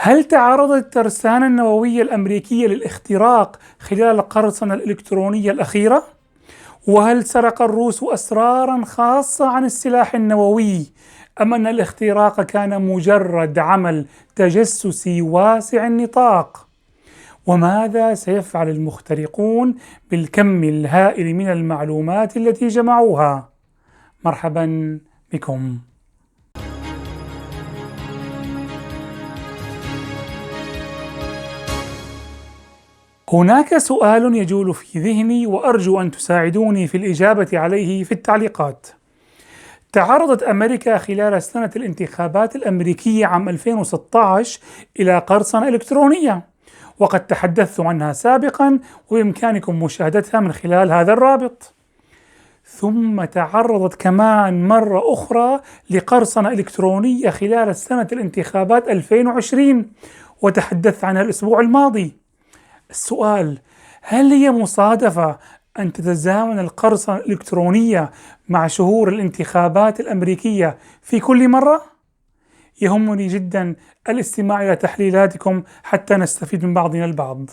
هل تعرضت الترسانة النووية الأمريكية للاختراق خلال القرصنة الإلكترونية الأخيرة؟ وهل سرق الروس أسرارا خاصة عن السلاح النووي؟ أم أن الاختراق كان مجرد عمل تجسسي واسع النطاق؟ وماذا سيفعل المخترقون بالكم الهائل من المعلومات التي جمعوها؟ مرحبا بكم. هناك سؤال يجول في ذهني وأرجو أن تساعدوني في الإجابة عليه في التعليقات. تعرضت أمريكا خلال سنة الانتخابات الأمريكية عام 2016 إلى قرصنة إلكترونية، وقد تحدثت عنها سابقا وبإمكانكم مشاهدتها من خلال هذا الرابط. ثم تعرضت كمان مرة أخرى لقرصنة إلكترونية خلال سنة الانتخابات 2020 وتحدثت عنها الأسبوع الماضي. السؤال: هل هي مصادفة أن تتزامن القرصنة الإلكترونية مع شهور الانتخابات الأمريكية في كل مرة؟ يهمني جدا الاستماع إلى تحليلاتكم حتى نستفيد من بعضنا البعض.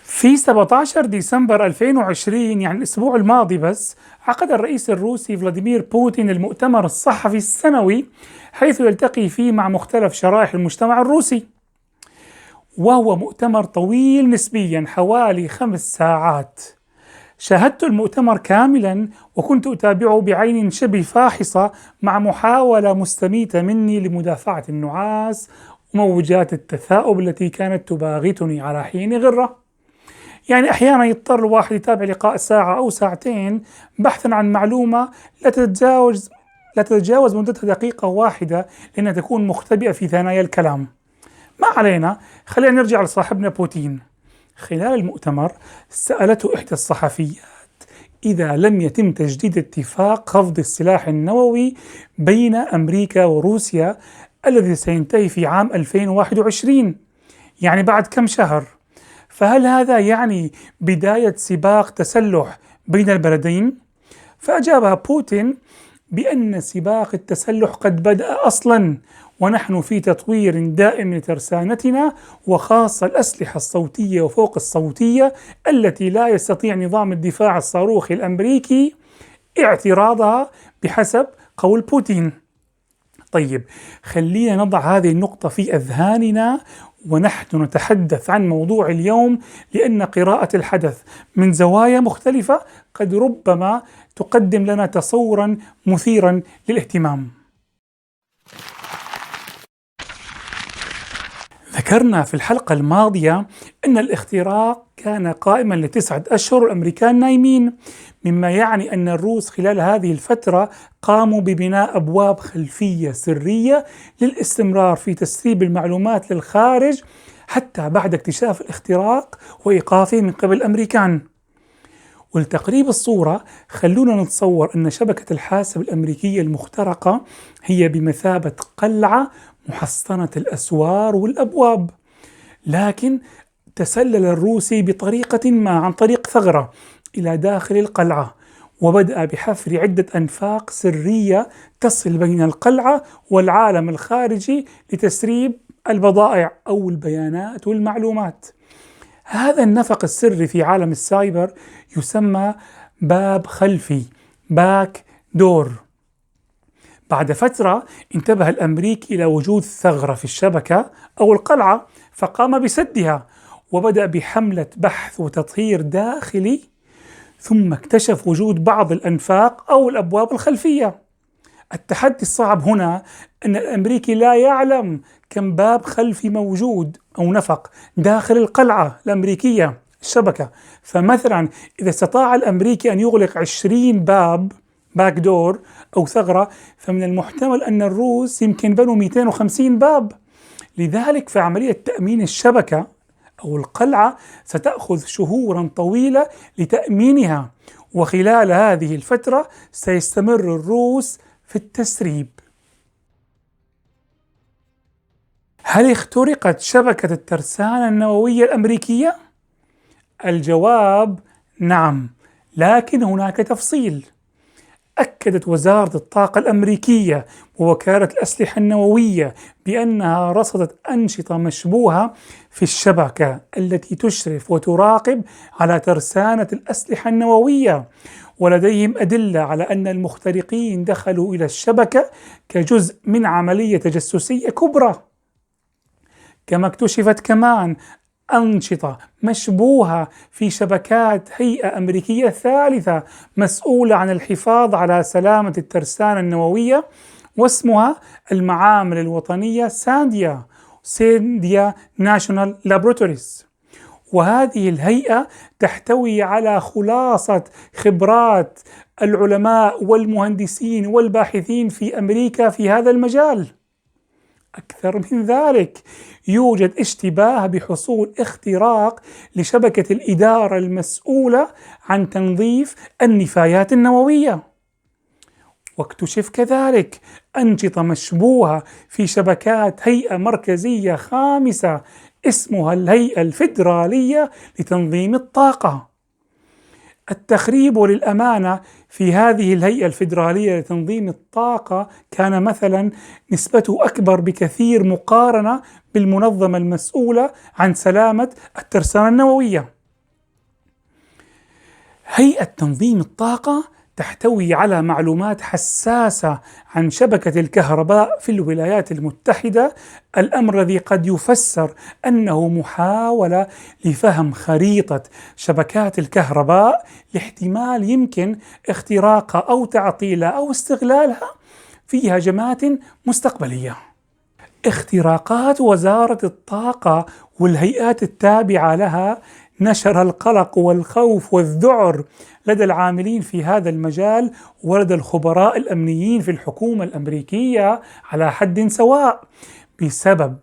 في 17 ديسمبر 2020 يعني الأسبوع الماضي بس، عقد الرئيس الروسي فلاديمير بوتين المؤتمر الصحفي السنوي، حيث يلتقي فيه مع مختلف شرائح المجتمع الروسي، وهو مؤتمر طويل نسبيا حوالي 5 ساعات. شاهدت المؤتمر كاملا وكنت أتابعه بعين شبه فاحصة، مع محاولة مستميتة مني لمدافعة النعاس وموجات التثاؤب التي كانت تباغتني على حين غرة. يعني أحيانا يضطر الواحد يتابع لقاء ساعة أو ساعتين بحثا عن معلومة لا تتجاوز مدتها دقيقة واحدة، لأنها تكون مختبئة في ثنايا الكلام. ما علينا، خلينا نرجع لصاحبنا بوتين. خلال المؤتمر سألته إحدى الصحفيات إذا لم يتم تجديد اتفاق خفض السلاح النووي بين أمريكا وروسيا الذي سينتهي في عام 2021، يعني بعد كم شهر، فهل هذا يعني بداية سباق تسلح بين البلدين؟ فأجاب بوتين بأن سباق التسلح قد بدأ أصلا، ونحن في تطوير دائم لترسانتنا، وخاصة الأسلحة الصوتية وفوق الصوتية التي لا يستطيع نظام الدفاع الصاروخي الأمريكي اعتراضها بحسب قول بوتين. طيب، خلينا نضع هذه النقطة في أذهاننا ونحن نتحدث عن موضوع اليوم، لأن قراءة الحدث من زوايا مختلفة قد ربما تقدم لنا تصورا مثيرا للاهتمام. ذكرنا في الحلقة الماضية أن الاختراق كان قائما ل9 أشهر والأمريكان نايمين، مما يعني أن الروس خلال هذه الفترة قاموا ببناء أبواب خلفية سرية للاستمرار في تسريب المعلومات للخارج حتى بعد اكتشاف الاختراق وإيقافه من قبل الأمريكان. ولتقريب الصورة خلونا نتصور أن شبكة الحاسب الأمريكية المخترقة هي بمثابة قلعة محصنة الأسوار والأبواب، لكن تسلل الروسي بطريقة ما عن طريق ثغرة إلى داخل القلعة، وبدأ بحفر عدة أنفاق سرية تصل بين القلعة والعالم الخارجي لتسريب البضائع أو البيانات والمعلومات. هذا النفق السري في عالم السايبر يسمى باب خلفي، باك دور. بعد فترة انتبه الأمريكي إلى وجود ثغرة في الشبكة أو القلعة، فقام بسدها وبدأ بحملة بحث وتطهير داخلي، ثم اكتشف وجود بعض الأنفاق أو الأبواب الخلفية. التحدي الصعب هنا أن الأمريكي لا يعلم كم باب خلفي موجود أو نفق داخل القلعة الأمريكية الشبكة. فمثلا إذا استطاع الأمريكي أن يغلق 20 باب باك دور أو ثغرة، فمن المحتمل أن الروس يمكن بنوا 250 باب. لذلك فعملية تأمين الشبكة أو القلعة ستأخذ شهورا طويلة لتأمينها، وخلال هذه الفترة سيستمر الروس في التسريب. هل اخترقت شبكة الترسانة النووية الأمريكية؟ الجواب نعم، لكن هناك تفصيل. أكدت وزارة الطاقة الأمريكية ووكالة الأسلحة النووية بأنها رصدت أنشطة مشبوهة في الشبكة التي تشرف وتراقب على ترسانة الأسلحة النووية، ولديهم أدلة على أن المخترقين دخلوا إلى الشبكة كجزء من عملية تجسسية كبرى. كما اكتشفت كمان أنشطة مشبوهة في شبكات هيئة أمريكية ثالثة مسؤولة عن الحفاظ على سلامة الترسانة النووية، واسمها المعامل الوطنية سانديا ناشونال لابوراتوريز. وهذه الهيئة تحتوي على خلاصة خبرات العلماء والمهندسين والباحثين في أمريكا في هذا المجال. أكثر من ذلك، يوجد اشتباه بحصول اختراق لشبكة الإدارة المسؤولة عن تنظيف النفايات النووية. واكتشف كذلك أنشطة مشبوهة في شبكات هيئة مركزية خامسة اسمها الهيئة الفيدرالية لتنظيم الطاقة. التخريب للأمانة في هذه الهيئة الفيدرالية لتنظيم الطاقة كان مثلا نسبته أكبر بكثير مقارنة بالمنظمة المسؤولة عن سلامة الترسانة النووية. هيئة تنظيم الطاقة تحتوي على معلومات حساسة عن شبكة الكهرباء في الولايات المتحدة، الأمر الذي قد يفسر أنه محاولة لفهم خريطة شبكات الكهرباء لاحتمال يمكن اختراقها أو تعطيلها أو استغلالها في هجمات مستقبلية. اختراقات وزارة الطاقة والهيئات التابعة لها نشر القلق والخوف والذعر لدى العاملين في هذا المجال ولدى الخبراء الأمنيين في الحكومة الأمريكية على حد سواء، بسبب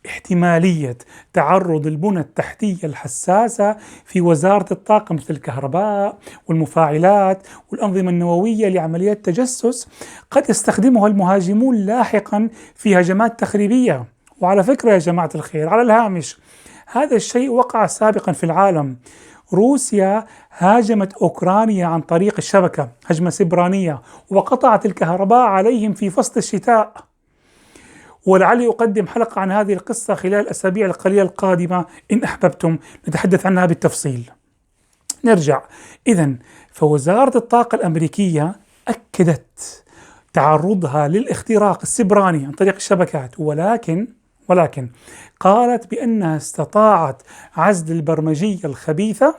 احتمالية تعرض البنى التحتية الحساسة في وزارة الطاقة مثل الكهرباء والمفاعلات والأنظمة النووية لعمليات تجسس قد يستخدمها المهاجمون لاحقا في هجمات تخريبية. وعلى فكرة يا جماعة الخير، على الهامش، هذا الشيء وقع سابقا في العالم. روسيا هاجمت أوكرانيا عن طريق الشبكة هجمة سبرانية وقطعت الكهرباء عليهم في فصل الشتاء، ولعلي أقدم حلقة عن هذه القصة خلال الأسابيع القليلة القادمة إن أحببتم نتحدث عنها بالتفصيل. نرجع إذن، فوزارة الطاقة الأمريكية أكدت تعرضها للاختراق السبراني عن طريق الشبكات، ولكن قالت بأنها استطاعت عزل البرمجية الخبيثة،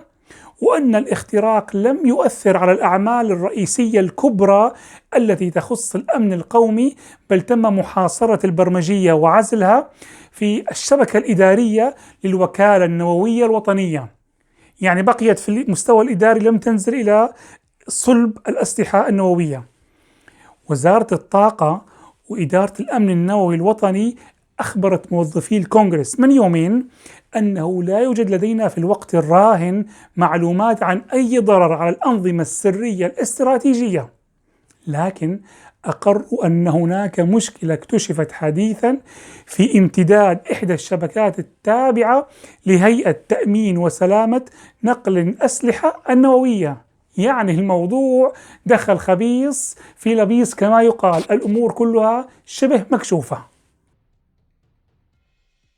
وأن الاختراق لم يؤثر على الأعمال الرئيسية الكبرى التي تخص الأمن القومي، بل تم محاصرة البرمجية وعزلها في الشبكة الإدارية للوكالة النووية الوطنية. يعني بقيت في المستوى الإداري، لم تنزل إلى صلب الأسلحة النووية. وزارة الطاقة وإدارة الأمن النووي الوطني أخبرت موظفي الكونغرس من يومين أنه لا يوجد لدينا في الوقت الراهن معلومات عن أي ضرر على الأنظمة السرية الاستراتيجية، لكن أقروا أن هناك مشكلة اكتشفت حديثا في امتداد إحدى الشبكات التابعة لهيئة تأمين وسلامة نقل الأسلحة النووية. يعني الموضوع دخل خبيص في لبيص كما يقال، الأمور كلها شبه مكشوفة.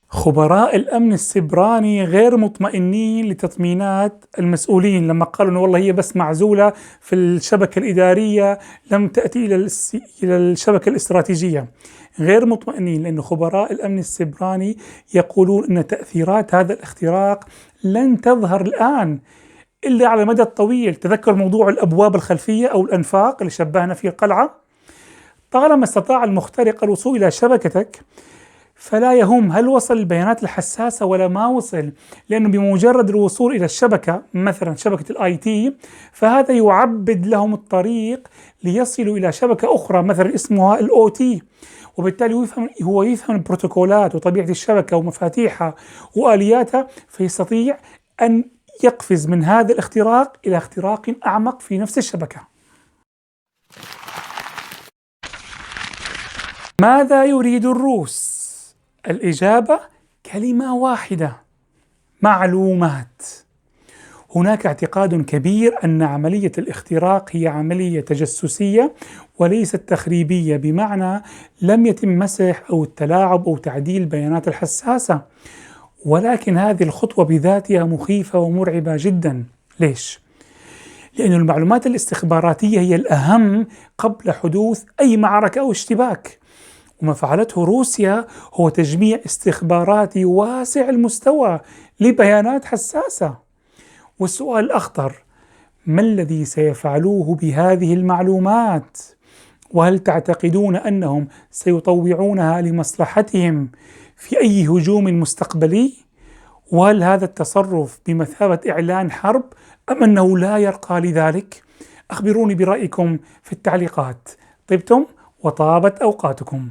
خبراء الأمن السبراني غير مطمئنين لتطمينات المسؤولين لما قالوا إنه والله هي بس معزولة في الشبكة الإدارية، لم تأتي إلى الشبكة الاستراتيجية. غير مطمئنين لأن خبراء الأمن السبراني يقولون أن تأثيرات هذا الاختراق لن تظهر الآن إلا على المدى الطويل. تذكر موضوع الأبواب الخلفية أو الأنفاق اللي شبهنا فيه القلعة. طالما استطاع المخترق الوصول إلى شبكتك فلا يهم هل وصل البيانات الحساسة ولا ما وصل، لأنه بمجرد الوصول إلى الشبكة، مثلا شبكة الاي تي، فهذا يعبد لهم الطريق ليصلوا إلى شبكة أخرى مثلا اسمها الاو تي، وبالتالي هو يفهم البروتوكولات وطبيعة الشبكة ومفاتيحها وآلياتها، فيستطيع أن يقفز من هذا الاختراق إلى اختراق أعمق في نفس الشبكة. ماذا يريد الروس؟ الإجابة كلمة واحدة: معلومات. هناك اعتقاد كبير أن عملية الاختراق هي عملية تجسسية وليست تخريبية، بمعنى لم يتم مسح أو التلاعب أو تعديل البيانات الحساسة. ولكن هذه الخطوة بذاتها مخيفة ومرعبة جدا. ليش؟ لأن المعلومات الاستخباراتية هي الأهم قبل حدوث أي معركة أو اشتباك، وما فعلته روسيا هو تجميع استخباراتي واسع المستوى لبيانات حساسة. والسؤال الأخطر: ما الذي سيفعلوه بهذه المعلومات؟ وهل تعتقدون أنهم سيطوعونها لمصلحتهم في أي هجوم مستقبلي؟ وهل هذا التصرف بمثابة إعلان حرب أم أنه لا يرقى لذلك؟ أخبروني برأيكم في التعليقات. طبتم وطابت أوقاتكم.